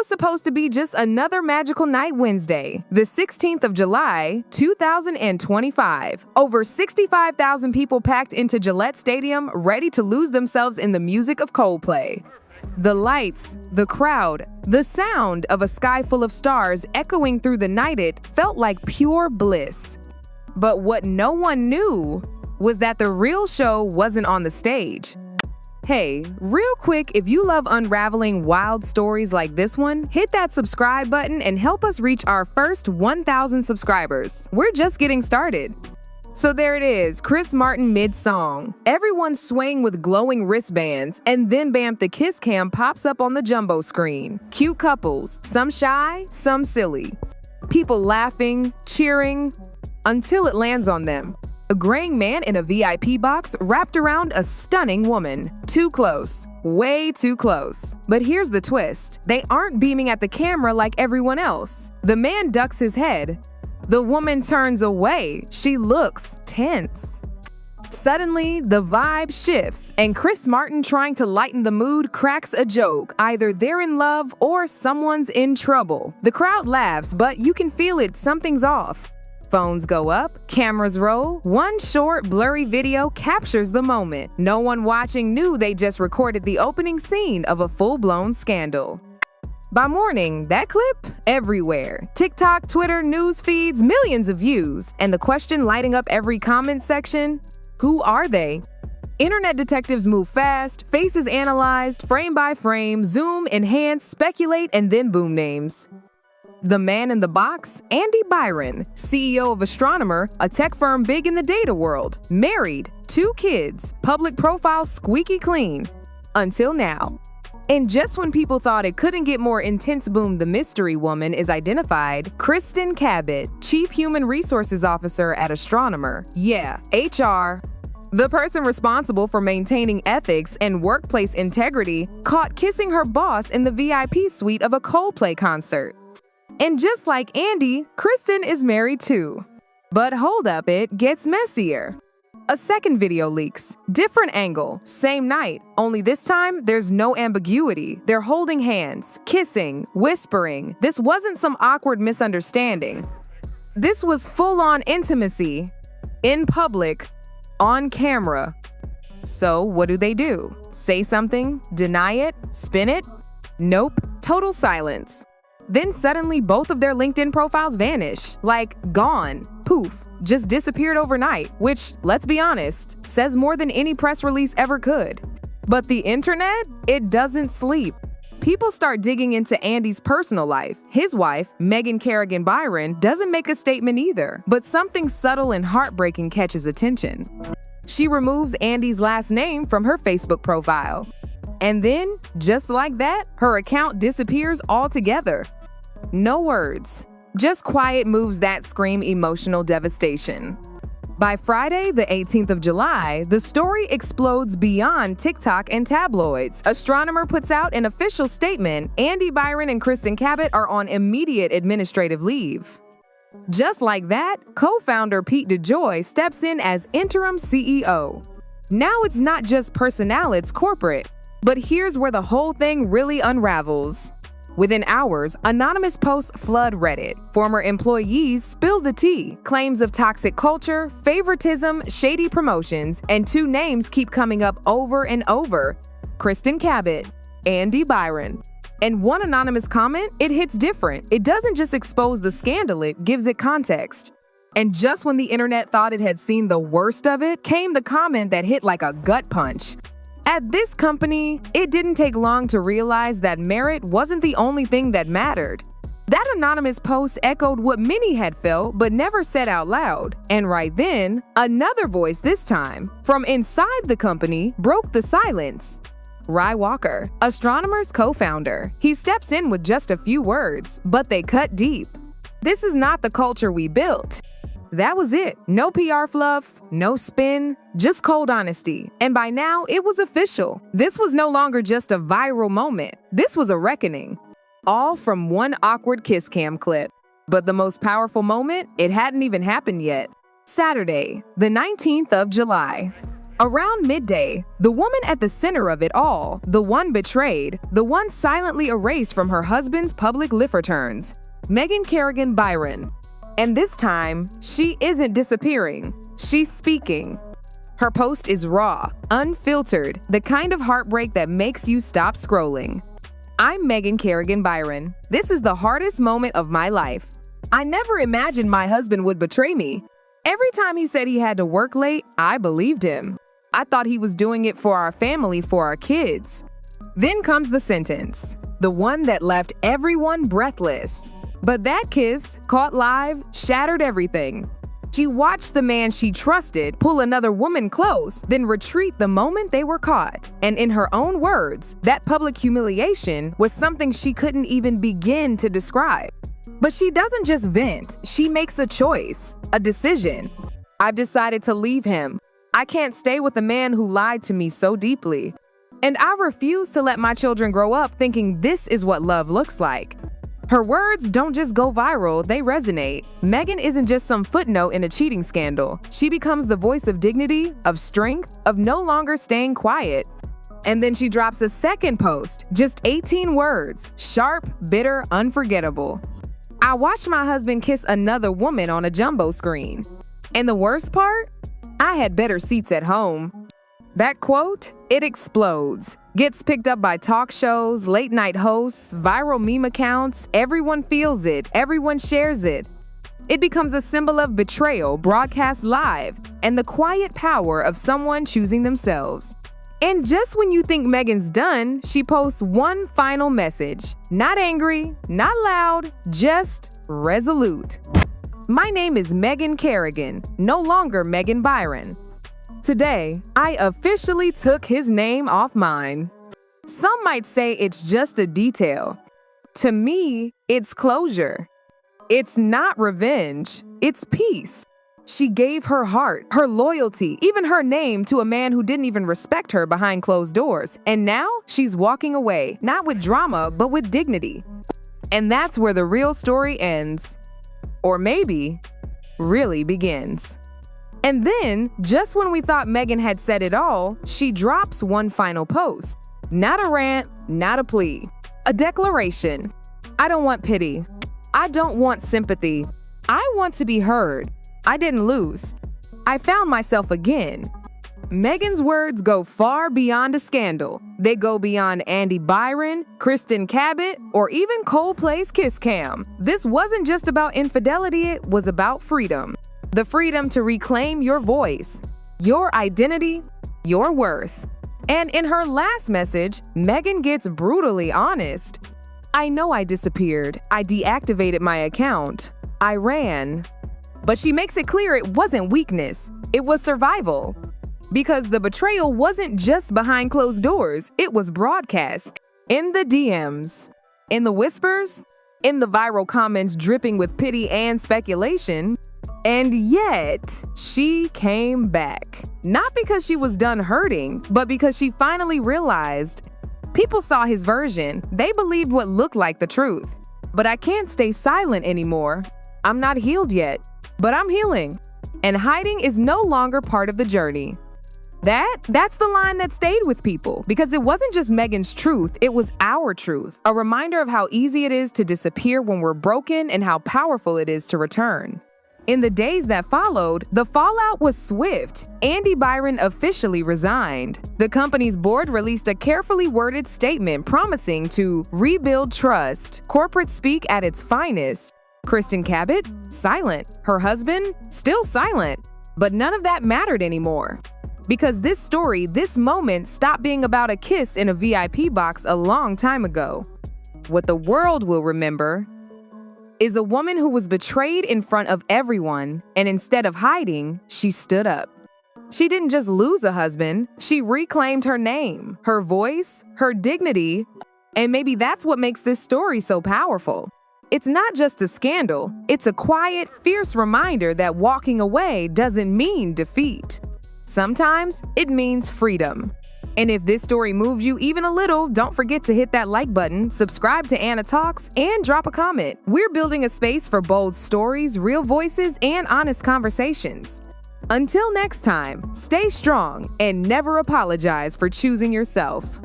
was supposed to be just another magical night Wednesday, the 16th of July, 2025. Over 65,000 people packed into Gillette Stadium, ready to lose themselves in the music of Coldplay. The lights, the crowd, the sound of a sky full of stars echoing through the night, it felt like pure bliss. But what no one knew was that the real show wasn't on the stage. Hey, real quick, if you love unraveling wild stories like this one, hit that subscribe button and help us reach our first 1,000 subscribers. We're just getting started. So there it is, Chris Martin mid-song. Everyone's swaying with glowing wristbands, and then bam, the kiss cam pops up on the jumbo screen. Cute couples, some shy, some silly. People laughing, cheering, until it lands on them. A graying man in a VIP box wrapped around a stunning woman. Too close. Way too close. But here's the twist. They aren't beaming at the camera like everyone else. The man ducks his head. The woman turns away. She looks tense. Suddenly, the vibe shifts, and Chris Martin, trying to lighten the mood, cracks a joke. Either they're in love or someone's in trouble. The crowd laughs, but you can feel it, something's off. Phones go up, cameras roll. One short, blurry video captures the moment. No one watching knew they just recorded the opening scene of a full-blown scandal. By morning, that clip? Everywhere. TikTok, Twitter, news feeds, millions of views. And the question lighting up every comment section? Who are they? Internet detectives move fast, faces analyzed, frame by frame, zoom, enhance, speculate, and then boom names. The man in the box? Andy Byron, CEO of Astronomer, a tech firm big in the data world. Married, 2 kids, public profile squeaky clean. Until now. And just when people thought it couldn't get more intense, boom, the mystery woman is identified. Kristen Cabot, Chief Human Resources Officer at Astronomer. Yeah, HR. The person responsible for maintaining ethics and workplace integrity, caught kissing her boss in the VIP suite of a Coldplay concert. And just like Andy, Kristen is married too. But hold up, it gets messier. A second video leaks. Different angle, same night, only this time there's no ambiguity. They're holding hands, kissing, whispering. This wasn't some awkward misunderstanding. This was full-on intimacy, in public, on camera. So what do? Say something? Deny it? Spin it? Nope, total silence. Then suddenly both of their LinkedIn profiles vanish, like gone, poof, just disappeared overnight, which, let's be honest, says more than any press release ever could. But the internet, it doesn't sleep. People start digging into Andy's personal life. His wife, Kerrigan Byron, doesn't make a statement either, but something subtle and heartbreaking catches attention. She removes Andy's last name from her Facebook profile. And then, just like that, her account disappears altogether. No words, just quiet moves that scream emotional devastation. By Friday, the 18th of July, the story explodes beyond TikTok and tabloids. Astronomer puts out an official statement. Andy Byron and Kristen Cabot are on immediate administrative leave. Just like that, co-founder Pete DeJoy steps in as interim CEO. Now it's not just personnel, it's corporate. But here's where the whole thing really unravels. Within hours, anonymous posts flood Reddit. Former employees spill the tea. Claims of toxic culture, favoritism, shady promotions, and 2 names keep coming up over and over. Kristen Cabot, Andy Byron. And one anonymous comment, it hits different. It doesn't just expose the scandal, it gives it context. And just when the internet thought it had seen the worst of it, came the comment that hit like a gut punch. At this company, it didn't take long to realize that merit wasn't the only thing that mattered. That anonymous post echoed what many had felt but never said out loud. And right then, another voice, this time from inside the company, broke the silence. Rye Walker, Astronomer's co-founder. He steps in with just a few words, but they cut deep. This is not the culture we built. That was it. No PR fluff, no spin, just cold honesty. And by now, it was official. This was no longer just a viral moment. This was a reckoning. All from one awkward kiss cam clip. But the most powerful moment, it hadn't even happened yet. Saturday, the 19th of July. Around midday, the woman at the center of it all, the one betrayed, the one silently erased from her husband's public life returns, Megan Kerrigan Byron. And this time, she isn't disappearing, she's speaking. Her post is raw, unfiltered, the kind of heartbreak that makes you stop scrolling. I'm Megan Kerrigan Byron. This is the hardest moment of my life. I never imagined my husband would betray me. Every time he said he had to work late, I believed him. I thought he was doing it for our family, for our kids. Then comes the sentence, the one that left everyone breathless. But that kiss, caught live, shattered everything. She watched the man she trusted pull another woman close, then retreat the moment they were caught. And in her own words, that public humiliation was something she couldn't even begin to describe. But she doesn't just vent, she makes a choice, a decision. I've decided to leave him. I can't stay with a man who lied to me so deeply. And I refuse to let my children grow up thinking this is what love looks like. Her words don't just go viral, they resonate. Megan isn't just some footnote in a cheating scandal. She becomes the voice of dignity, of strength, of no longer staying quiet. And then she drops a second post, just 18 words, sharp, bitter, unforgettable. I watched my husband kiss another woman on a jumbo screen. And the worst part? I had better seats at home. That quote, it explodes. Gets picked up by talk shows, late night hosts, viral meme accounts. Everyone feels it. Everyone shares it. It becomes a symbol of betrayal broadcast live and the quiet power of someone choosing themselves. And just when you think Megan's done, she posts one final message. Not angry, not loud, just resolute. My name is Megan Kerrigan, no longer Megan Byron. Today, I officially took his name off mine. Some might say it's just a detail. To me, it's closure. It's not revenge, it's peace. She gave her heart, her loyalty, even her name to a man who didn't even respect her behind closed doors. And now she's walking away, not with drama, but with dignity. And that's where the real story ends. Or maybe, really begins. And then, just when we thought Megan had said it all, she drops one final post. Not a rant, not a plea. A declaration. I don't want pity. I don't want sympathy. I want to be heard. I didn't lose. I found myself again. Megan's words go far beyond a scandal. They go beyond Andy Byron, Kristen Cabot, or even Coldplay's Kiss Cam. This wasn't just about infidelity, it was about freedom. The freedom to reclaim your voice, your identity, your worth. And in her last message, Megan gets brutally honest. I know I disappeared. I deactivated my account. I ran. But she makes it clear it wasn't weakness. It was survival. Because the betrayal wasn't just behind closed doors, it was broadcast. In the DMs, in the whispers, in the viral comments dripping with pity and speculation. And yet, she came back. Not because she was done hurting, but because she finally realized people saw his version. They believed what looked like the truth. But I can't stay silent anymore. I'm not healed yet, but I'm healing. And hiding is no longer part of the journey. That's the line that stayed with people, because it wasn't just Megan's truth, it was our truth. A reminder of how easy it is to disappear when we're broken and how powerful it is to return. In the days that followed, the fallout was swift. Andy Byron officially resigned. The company's board released a carefully worded statement promising to rebuild trust, corporate speak at its finest. Kristen Cabot, silent. Her husband, still silent. But none of that mattered anymore. Because this story, this moment, stopped being about a kiss in a VIP box a long time ago. What the world will remember is a woman who was betrayed in front of everyone, and instead of hiding, she stood up. She didn't just lose a husband, she reclaimed her name, her voice, her dignity, and maybe that's what makes this story so powerful. It's not just a scandal, it's a quiet, fierce reminder that walking away doesn't mean defeat. Sometimes it means freedom. And if this story moves you even a little, don't forget to hit that like button, subscribe to Anna Talks, and drop a comment. We're building a space for bold stories, real voices, and honest conversations. Until next time, stay strong and never apologize for choosing yourself.